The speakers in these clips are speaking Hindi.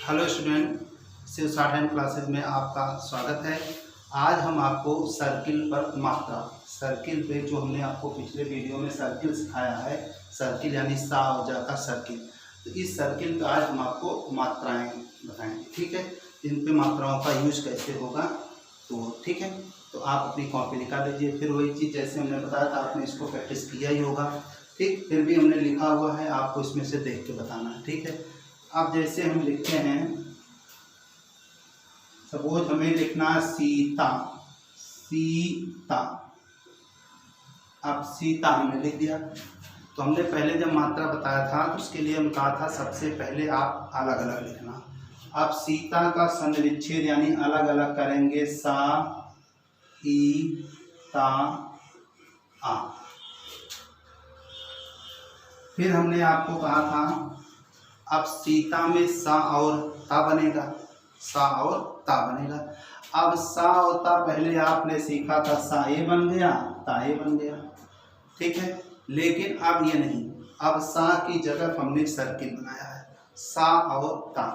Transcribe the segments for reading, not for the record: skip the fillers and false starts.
हेलो स्टूडेंट, शिव साधन क्लासेस में आपका स्वागत है। आज हम आपको सर्किल पर मात्रा, सर्किल पे जो हमने आपको पिछले वीडियो में सर्किल सिखाया है, सर्किल यानी सा और जा का सर्किल, तो इस सर्किल पे आज हम आपको मात्राएं बताएंगे। ठीक है, इन पे मात्राओं का यूज कैसे होगा, तो ठीक है। तो आप अपनी कॉपी निकाल लीजिए। फिर वही चीज़ जैसे हमने बताया था, आपने इसको प्रैक्टिस किया ही होगा। ठीक, फिर भी हमने लिखा हुआ है, आपको इसमें से देख के बताना है। ठीक है, अब जैसे हम लिखते हैं, सपोज हमें लिखना है सीता, सीता। अब सीता हमने लिख दिया, तो हमने पहले जब मात्रा बताया था तो उसके लिए हम कहा था सबसे पहले आप अलग अलग लिखना। अब सीता का संविच्छेद यानी अलग अलग करेंगे, सा ई ता आ। फिर हमने आपको कहा था अब सीता में सा और ता बनेगा, सा और ता बनेगा। अब सा और ता पहले आपने सीखा था, सा ए बन गया, ता ए बन गया। ठीक है, लेकिन अब ये नहीं, अब सा की जगह हमने सर्किल बनाया है, सा और ता,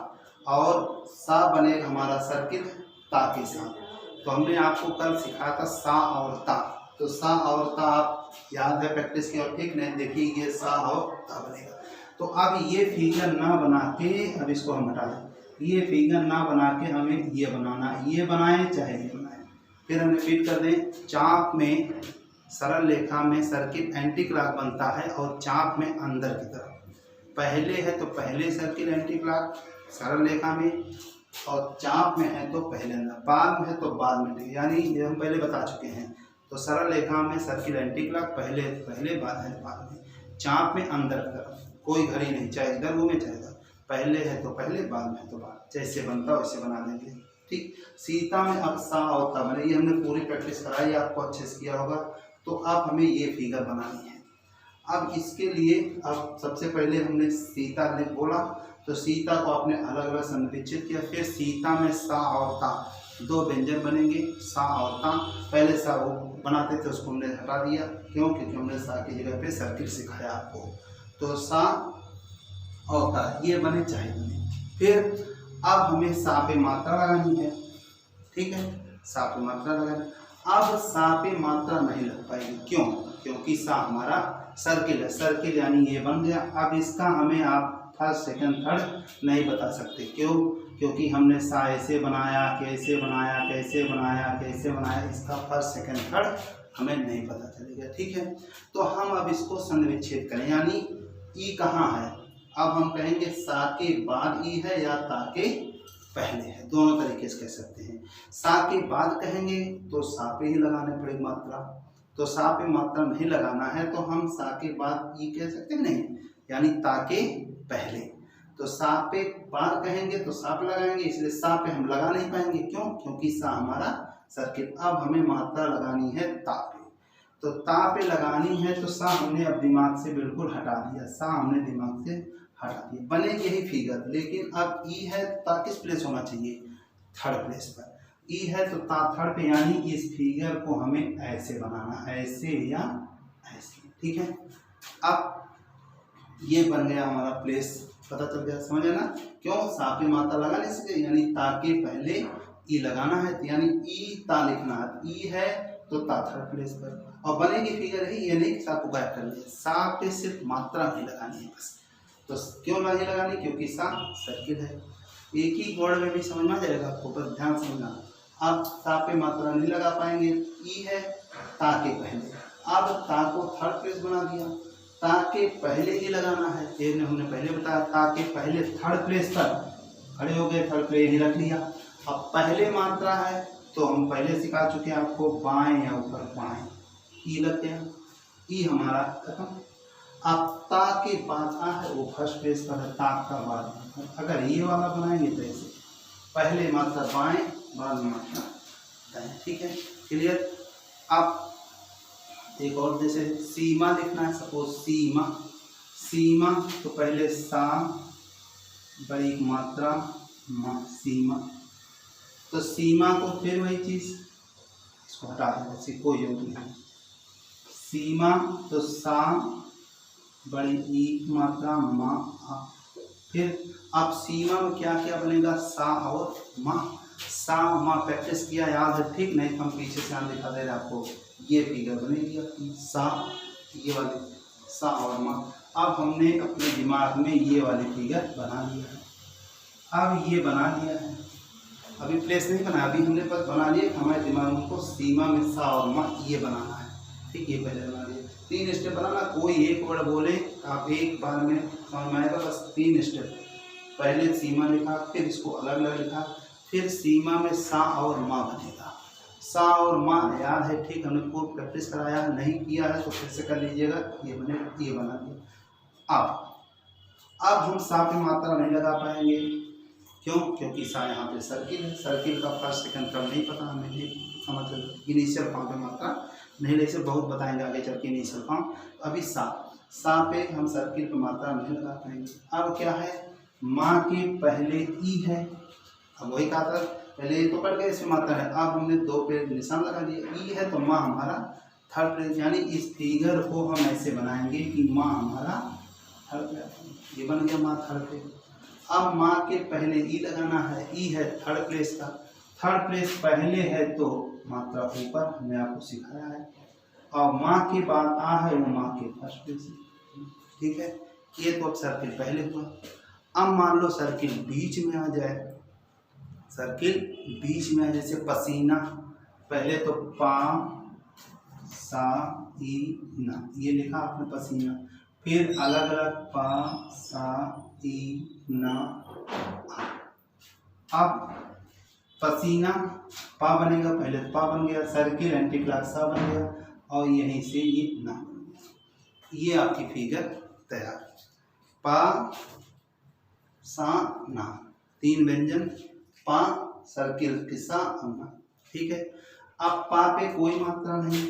और सा बनेगा हमारा सर्किल ता के साथ। तो हमने आपको कल सिखाया था सा और ता, तो सा और ता आप याद है, प्रैक्टिस की और ठीक नहीं, देखिए ये सा और ता बनेगा। तो अब ये फिगर ना बना के, अब इसको हम हटा दें, ये फिगर ना बना के हमें ये बनाना है, ये बनाएं चाहे ये बनाएं। फिर हम रिपीट कर दें, चाप में सरल रेखा में सर्किल एंटी क्लॉक बनता है और चाप में अंदर की तरफ। पहले है तो पहले सर्किल एंटी क्लॉक सरल रेखा में, और चाप में है तो पहले अंदर, बाद में है तो बाद में, यानी ये हम पहले बता चुके हैं। तो सरल रेखा में सर्किल एंटी क्लॉक पहले पहले, बाद है बाद में, चाप में अंदर की तरफ, कोई घड़ी नहीं, चाहे इधर घूमे चाहे इधर, पहले है तो पहले, बाद में है तो बाद, जैसे बनता वैसे बना देंगे। ठीक, सीता में अब सा और ता बने, ये हमने पूरी प्रैक्टिस कराई, आपको अच्छे से किया होगा। तो अब हमें ये फिगर बनानी है। अब इसके लिए अब सबसे पहले हमने सीता ने बोला, तो सीता को आपने अलग अलग संविच्छेद किया। फिर सीता में सा और ता, दो व्यंजन बनेंगे, सा और ता। पहले सा वो बनाते थे, उसको हमने हटा दिया, क्यों? क्योंकि हमने सा की जगह पे सर्किल सिखाया आपको। तो सा और ता ये बने चाहे बने। फिर अब हमें सा पे मात्रा लगानी है। ठीक है, सा पे मात्रा लगानी। अब सा पे मात्रा नहीं लग पाएगी, क्यों? क्योंकि सा हमारा सर्किल है, सर्किल यानी ये बन गया। अब इसका हमें आप फर्स्ट सेकंड थर्ड नहीं बता सकते, क्यों? क्योंकि हमने सा ऐसे बनाया, कैसे बनाया, कैसे बनाया, कैसे बनाया, इसका फर्स्ट सेकंड थर्ड हमें नहीं पता चलेगा। ठीक है, तो हम अब इसको संविच्छेद करें, यानी ई कहाँ है। अब हम कहेंगे सा के बाद ई है या ता के पहले है, दोनों तरीके से कह सकते हैं। सा के बाद कहेंगे तो सा पे ही लगाने पड़ेगी मात्रा, तो सा पे मात्रा नहीं लगाना है तो हम सा के बाद ई कह सकते हैं नहीं, यानी ता के पहले। तो सा पे बाद कहेंगे तो सा पे लगाएंगे, इसलिए सा पे हम लगा नहीं पाएंगे, क्यों? क्योंकि सा हमारा सर्किल। अब हमें मात्रा लगानी है ता पे, तो ता पे लगानी है, तो सा हमने अब दिमाग से बिल्कुल हटा दिया, सा हमने दिमाग से हटा दिया, बनेगी यही फिगर। लेकिन अब ई है, ता किस प्लेस होना चाहिए? थर्ड प्लेस पर। ई है तो ता थर्ड पे, यानी इस फिगर को हमें ऐसे बनाना, ऐसे या ऐसे। ठीक है, अब ये बन गया हमारा प्लेस, पता चल गया, समझ है ना? क्यों? सा पे मात्रा लगा नहीं सके, यानी ता के पहले ई लगाना है, यानी ई ता लिखना है। ई है तो ता थर्ड प्लेस पर, और बनेगी फिगर ही, ये नहीं कि सा को गायब कर लिया। सा पे सिर्फ मात्रा नहीं लगानी है बस। तो क्यों नहीं लगानी? क्योंकि सा सर्किल है। एक ही वर्ड में भी समझ में आ जाएगा आपको, पर ध्यान समझना। अब सा पे मात्रा नहीं लगा पाएंगे, ई है ता के पहले। अब ता को थर्ड प्लेस बना दिया, ता के पहले ही लगाना है, ये हमने पहले बताया, ता के पहले थर्ड प्लेस पर खड़े हो गए, थर्ड प्लेस ही रख लिया। अब पहले मात्रा है तो हम पहले सिखा चुके हैं आपको, बाएं या ऊपर बाएं, ई लग गया, ई हमारा खत्म। अब ता के बाद आ है वो फर्स्ट प्लेस पर है, ता का बाद। अगर ये वाला बनाएंगे तो ऐसे, पहले मात्रा बाएं, बाद में मात्रा दाएं। ठीक है, क्लियर? अब एक और, जैसे सीमा लिखना है, सपोज सीमा, सीमा तो पहले सा, बड़ी मात्रा मा, सीमा। तो सीमा को फिर वही चीज, इसको हटा दें, ऐसी कोई जरूरत नहीं। सीमा तो सा, बड़ी ई मात्रा मा, फिर अब सीमा में क्या क्या बनेगा, सा और मा। सा मा प्रैक्टिस किया, याद है ठीक, नहीं हम पीछे से हम दिखा दे रहे आपको। ये फिगर बनेगी अपनी सा, ये वाली सा और मा। अब हमने अपने दिमाग में ये वाली फिगर बना लिया है। अब ये बना लिया है, अभी प्लेस नहीं बना, अभी हमने बस बना लिया। हमारे दिमाग में को सीमा में सा और मा ये बनाना है, ठीक। ये पहले बना लिया, 3 स्टेप बनाना। कोई एक वर्ड बोले आप एक बार में समझ में आएगा, बस 3 स्टेप। पहले सीमा लिखा, फिर इसको अलग अलग लिखा, फिर सीमा में सा और मा बनेगा। सा और मा याद है ठीक, हमने पूर्व प्रैक्टिस कराया, नहीं किया है तो फिर से कर लीजिएगा। ये बने, ये बना दिया। अब हम सा पे मात्रा नहीं लगा पाएंगे, क्यों? क्योंकि सा यहाँ पे सर्किल है, सर्किल का फर्स्ट सेकंड क्रम नहीं पता हमें, समझ लो। इनिशियल फॉर्म पे मात्रा नहीं ले, इसे बहुत बताएंगे आगे चल के इनिशियल फॉर्म। अभी सा पे हम सर्किल पे मात्रा नहीं लगा पाएंगे। अब क्या है, माँ के पहले ई है, अब वही कहा था पहले ये तो कट गए, इसमें मात्रा है। अब हमने 2 पे निशान लगा दिया, ई है तो माँ हमारा थर्ड प्लेस, यानी इस फिगर को हम ऐसे बनाएंगे कि माँ हमारा थर्ड प्लेस। ये बन गया माँ थर्ड प्लेस। अब माँ के पहले ई लगाना है, ई है थर्ड प्लेस का, थर्ड प्लेस पहले है तो मात्रा ऊपर, हमने आपको सिखाया है। और माँ के बाद आ है, वो माँ के फर्स्ट प्लेस, ठीक है। ये तो अब सर्किल पहले हुआ। अब मान लो सर्किल बीच में आ जाए, सर्किल बीच में है, जैसे पसीना, पहले तो पा सा ई ना, ये लिखा आपने पसीना, फिर अलग अलग पा सा ई ना। अब पसीना पा बनेगा, पहले पा बन गया, सर्किल एंटी क्लॉक सा बन गया, और यहीं से ये ना बन गया। ये आपकी फिगर तैयार। पा सा ना, 3 व्यंजन, पा सर्किल किस्सा ना, ठीक है। अब पा पे कोई मात्रा नहीं,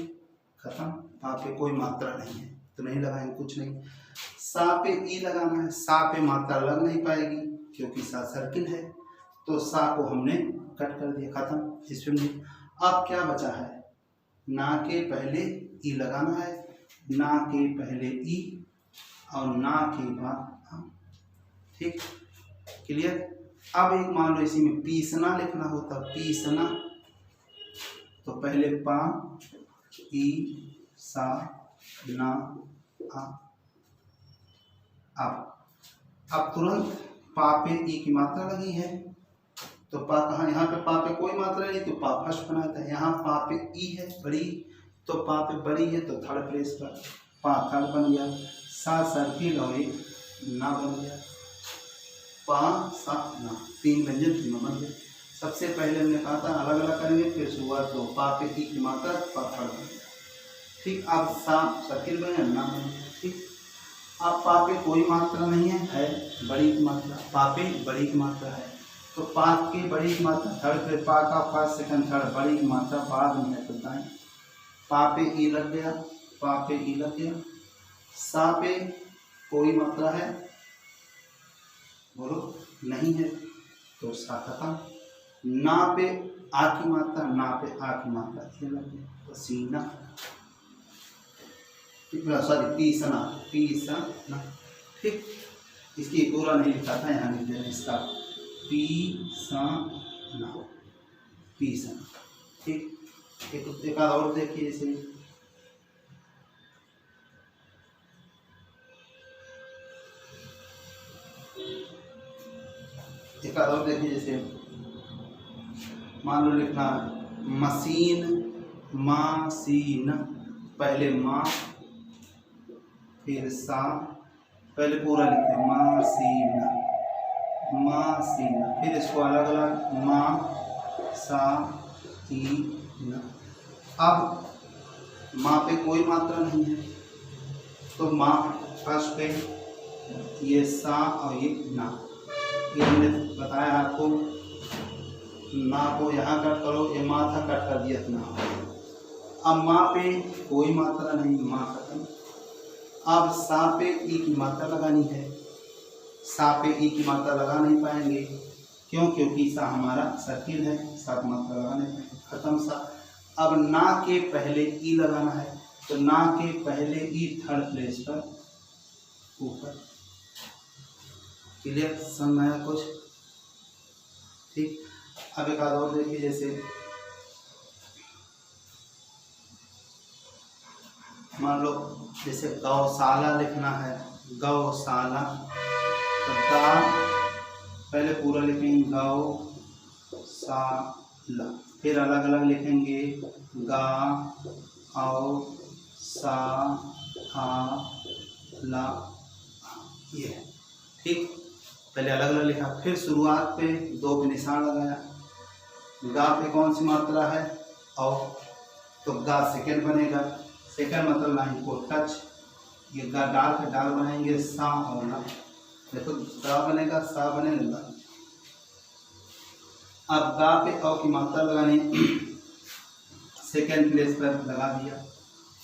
खत्म। पा पे कोई मात्रा नहीं है तो नहीं लगाएंगे, कुछ नहीं। सा पे ई लगाना है, सा पे मात्रा लग नहीं पाएगी क्योंकि सा सर्किल है, तो सा को हमने कट कर दिया, खत्म। इसमें अब क्या बचा है, ना के पहले ई लगाना है, ना के पहले ई और ना के बाद हम, ठीक, क्लियर। अब एक मान लो इसी में पीसना लिखना होता, पीसना, तो पहले पा ई सा ना आ। अब तुरंत पा पे ई की मात्रा लगी है, तो पा कहाँ, यहाँ पे पा पे कोई मात्रा नहीं तो पा फर्स्ट बनाता है। यहाँ पा पे ई है बड़ी, तो पा पे बड़ी है तो थर्ड प्लेस पर पा थर्ड बन गया। सा सर्किल और एक ना बन गया, पा सा ना, 3 व्यंजन तीनों बन गए। सबसे पहले हमने कहा था अलग अलग करेंगे, फिर शुरुआत तो पा पे ई की मात्रा, पा थर्ड बन गया, ठीक। अब सा सर्किल बने, ना बने, ठीक। अब पा पे कोई मात्रा नहीं है बड़ी की मात्रा, पा पे बड़ी की मात्रा है, तो पा के बड़ी की मात्रा थर्ड पे, पा का फर्स्ट सेकंड थर्ड, बड़ी की मात्रा बाद में है तो दाएं। पा पे ई लग गया, पा पे ई लग गया। सा पे कोई मात्रा है, बोलो नहीं है तो सा खत्म। ना पे आ की मात्रा, ना पे आ की मात्रा, ये लग गया पसीना, सॉरी पीसना, पीसना, ठीक। इसकी पूरा नहीं लिखा था, यहाँ लिख दिया इसका, पीसना, पीसना, ठीक। एक आध और देखिए, इसे एक आध और देखिए, जैसे मान लो लिखना मशीन, मासीन, पहले माँ फिर सा, पहले पूरा लिखे मासीना, मासीना, फिर इसको अलग अलग माँ सा ई ना। अब माँ पे कोई मात्रा नहीं है तो माँ फर्स्ट पे, ये सा और ये ना, ये हमने बताया आपको। ना को यहाँ कट करो, ये माँ था कट कर दिया ना। अब माँ पे कोई मात्रा नहीं, माँ खत्म। अब सा पे ई की मात्रा लगानी है, सा पे ई की मात्रा लगा नहीं पाएंगे, क्यों? क्योंकि सा हमारा सर्किल है, सा की मात्रा लगा नहीं पाएंगे, खत्म सा। अब ना के पहले ई लगाना है, तो ना के पहले ई थर्ड प्लेस पर ऊपर, क्लियर, समझ में आया कुछ? ठीक। अब एक आध और देखिए, जैसे मान लो जैसे गौशाला लिखना है, गौशाला, तो गा पहले पूरा लिखेंगे गौशाला, फिर अलग अलग लिखेंगे गा औ सा हा ला, ये है। ठीक, पहले अलग अलग लिखा, फिर शुरुआत पे 2 पे निशान लगाया। गा पे कौन सी मात्रा है? औ, तो गा सेकेंड बनेगा। सेकेंड मतलब लाइन को टच, ये गा डाल पे डाल बनाएंगे सा और ला, देखो सा बनेगा, सा बनेगा ला। अब गा पे औ की मात्रा लगानी, सेकेंड प्लेस पर लगा दिया,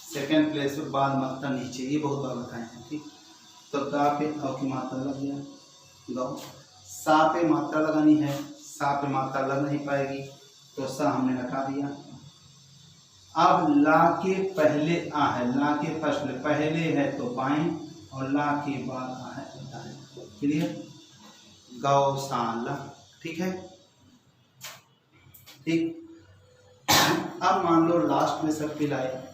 सेकेंड प्लेस पर बाद मात्रा नीचे, ये बहुत बार बताए हैं। ठीक, तो गा पे औ की मात्रा लग गया गौ। सा पे मात्रा लगानी है, सा पे मात्रा लग नहीं पाएगी, तो सा हमने हटा दिया। अब ला के पहले आ है, ला के फर्स्ट पहले है तो बाएं, और ला के बाद आ है तो दाएं। क्लियर, गौशाला। ठीक है, ठीक। अब मान लो लास्ट में सर्किल आए,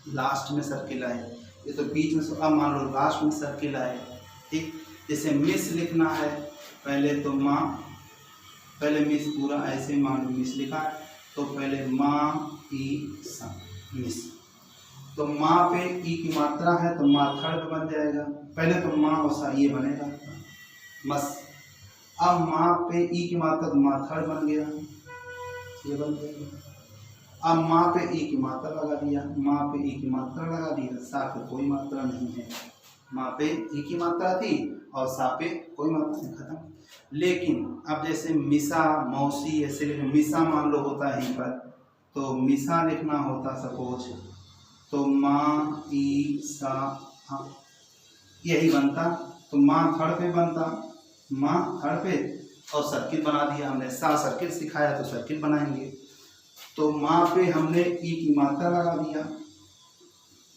लास्ट में सर्किल आए, ये तो बीच में, अब मान लो लास्ट में सर्किल आए। ठीक, जैसे मिस लिखना है, पहले तो माँ, पहले मिस पूरा ऐसे मान लो मिस लिखा है, तो पहले माँ ई सा मिस, तो माँ पे ई की मात्रा है तो माँ थर्ड बन जाएगा, पहले तो माँ और सा ये बनेगा मस। अब माँ पे ई की मात्रा तो माँ थर्ड बन गया, ये बन गया। अब माँ पे ई की मात्रा लगा दिया, माँ पे ई की मात्रा लगा दिया, सा पे कोई मात्रा नहीं है, माँ पे ई की मात्रा थी और सा पे कोई मात्रा नहीं, खत्म। लेकिन अब जैसे मिसा मौसी ऐसे लिखे, मिसा मान लो होता है यहीं पर, तो मिसा लिखना होता सपोज, तो माँ ई सा हा, यही बनता, तो माँ थर्ड पे बनता, माँ थर्ड पे, और सर्किल बना दिया हमने, सा सर्किल सिखाया तो सर्किल बनाएंगे। तो माँ पे हमने ई की मात्रा लगा दिया,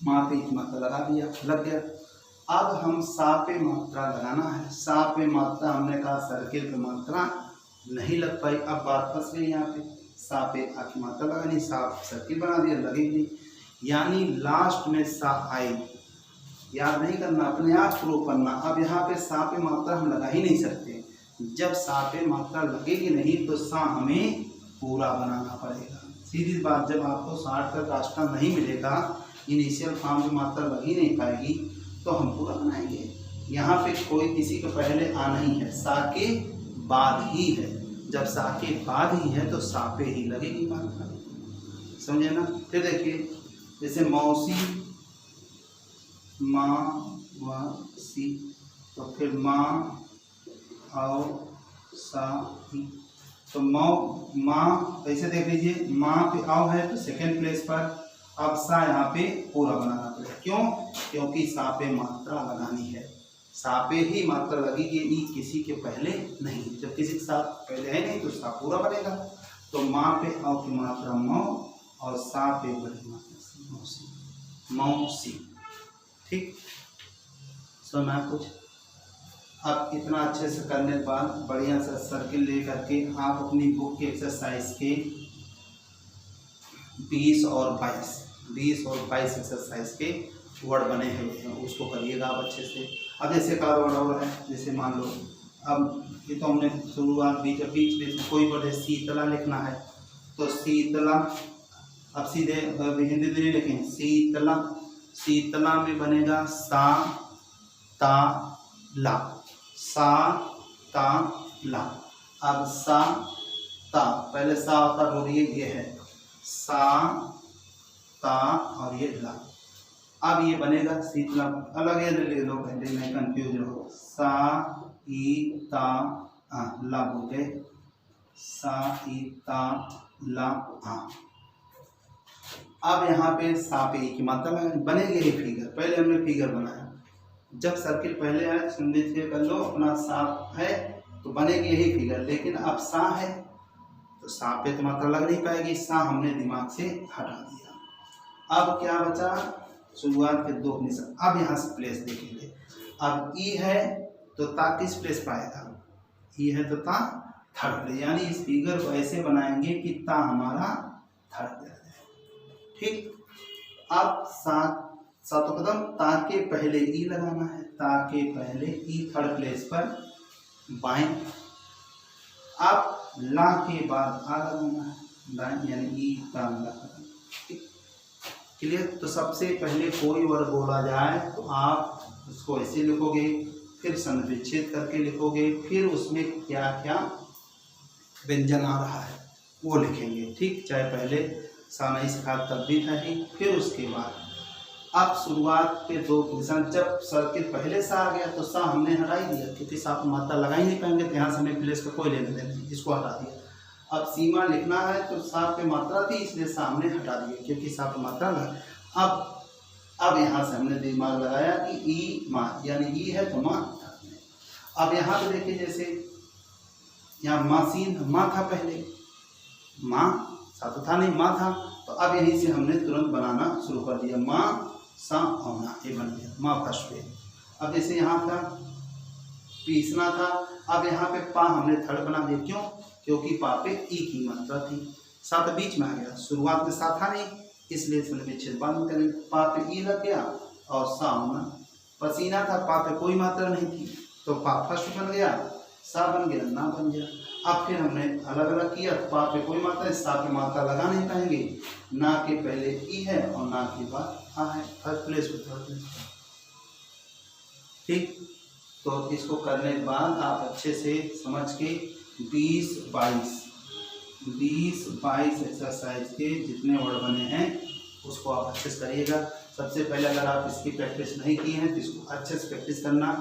माँ पे ई की मात्रा लगा दिया, लग गया। अब हम सा पे मात्रा लगाना है, सा पे मात्रा हमने कहा सर्किल पे मात्रा नहीं लग पाई, अब बात फंस गई यहाँ पे, सा पे आ की मात्रा लगानी, सा सर्किल बना दिया, लगेगी, यानी लास्ट में सा आई, याद नहीं करना, अपने आप प्रूव करना। अब यहाँ पे सा पे मात्रा हम लगा ही नहीं सकते, जब सा पे मात्रा लगेगी नहीं तो सा हमें पूरा बनाना पड़ेगा। सीधी बात, जब आपको 60 तक रास्ता नहीं मिलेगा, इनिशियल फॉर्म की मात्रा लग ही नहीं पाएगी, तो हम पूरा बनाएंगे। यहाँ पे कोई किसी के पहले आ नहीं है, सा के बाद ही है, जब सा के बाद ही है तो सा पे ही लगेगी मात्रा, समझे ना? फिर देखिए, जैसे मौसी, माँ व सी, तो फिर माँ और सा ही, तो माँ ऐसे देख लीजिए, माँ पे आओ है तो सेकेंड प्लेस पर, अब सा यहाँ पे पूरा बनाना पड़ेगा, क्यों? क्योंकि सा पे मात्रा लगानी है, सा पे ही मात्रा लगेगी, ई किसी के पहले नहीं, जब किसी के साथ पहले है नहीं तो सा पूरा बनेगा। तो माँ पे आओ की मात्रा मौ, और सा पे बड़ी मात्रा मौसी, मौसी। ठीक, सुना कुछ? अब इतना अच्छे से करने के बाद बढ़िया सा सर्किल ले करके आप अपनी बुक के एक्सरसाइज के 20 और 22 एक्सरसाइज के वर्ड बने हैं, उसको करिएगा आप अच्छे से। अब जैसे का वर्ड और है, जैसे मान लो अब ये तो हमने शुरुआत बीच में कोई वर्ड है, शीतला लिखना है, तो शीतला, अब सीधे हिंदी में नहीं लिखें, शीतला, शीतला में बनेगा सा ता ला, सा ता ला। अब सा ता, पहले सा होता बोलिए, ये है सा ता और ये ला। अब ये बनेगा शीतला, अलग है ले लो, पहले मैं कंफ्यूज हो, सा ई ता ला बोल गए, सा ई ता ला आ। अब यहाँ पे सा पे की मात्रा में बनेगी ये फिगर, पहले हमने फिगर बनाया, जब सर्किल पहले आए समझिए कर लो अपना सा है तो बनेगी यही फिगर, लेकिन अब सा है तो सा पे तो मात्रा लग नहीं पाएगी, सा हमने दिमाग से हटा दिया। अब क्या बचा? शुरुआत के 2 निशान। अब यहाँ से प्लेस देखेंगे, अब ई है तो ता किस प्लेस पर आएगा, ई है तो ता थर्ड प्लेस, यानी इस फिगर को ऐसे बनाएंगे कि ता हमारा थर्ड प्लेस है। ठीक, अब सातों कदम ता के पहले ई लगाना है, ता के पहले ई थर्ड प्लेस पर बाएं। अब ला के बाद आ लगाना है दाएं, यानी ई ता ला। क्लियर। तो सबसे पहले कोई वर्ड बोला जाए तो आप उसको ऐसे लिखोगे, फिर संविच्छेद करके लिखोगे, फिर उसमें क्या क्या व्यंजन आ रहा है वो लिखेंगे। ठीक, चाहे पहले सा नहीं सिखा तब भी था ही। फिर उसके बाद अब शुरुआत पे दो पोजीशन, जब सर्किट पहले सा आ गया तो सा हमने हटा ही दिया, क्योंकि सा को मात्रा लगा ही नहीं पाएंगे, तो यहाँ से हमें प्लेस का कोई लेने देना नहीं, इसको हटा दिया। अब सीमा लिखना है तो सा पे मात्रा थी, इसलिए सा हमने हटा दिया, क्योंकि सा पे मात्रा लगा। अब यहाँ से हमने दिमाग लगाया कि ई माँ, यानी ई है तो माँ। अब यहाँ पे देखिए, जैसे यहाँ मासीन माँ था पहले, माँ सा तो था नहीं, माँ था, तो अब यहीं से हमने तुरंत बनाना शुरू कर दिया, माँ सा औना, ये बन गया माँ फर्स्ट पे। अब जैसे यहाँ था पीसना था, अब यहाँ पे पा हमने थर्ड बना दिया, क्यों, क्योंकि पा पे ई की मात्रा थी, सा तो बीच में आ गया, शुरुआत में सा था नहीं, इसलिए इसमें विच्छेद बाद में करेंगे। पा पे ई लग गया और सा होना। पसीना था, पा पे कोई मात्रा नहीं थी, तो पा फर्स्ट बन गया, सा बन गया, ना बन गया। अब फिर हमने अलग अलग किया, तो पा पे कोई मात्रा है, सा पे मात्रा लगा नहीं पाएंगे, ना के पहले ई है और ना के बाद आ है, थर्ड प्लेस पे थर्ड प्लेस। ठीक, तो इसको करने के बाद आप अच्छे से समझ के 20-22 एक्सरसाइज के जितने वर्ड बने हैं उसको आप अच्छे से करिएगा। सबसे पहले अगर आप इसकी प्रैक्टिस नहीं की हैं तो इसको अच्छे से प्रैक्टिस करना।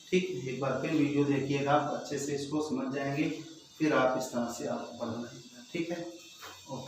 ठीक, एक बार फिर वीडियो देखिएगा, आप अच्छे से इसको समझ जाएंगे, फिर आप इस तरह से आप पढ़ना। ठीक है, ओके।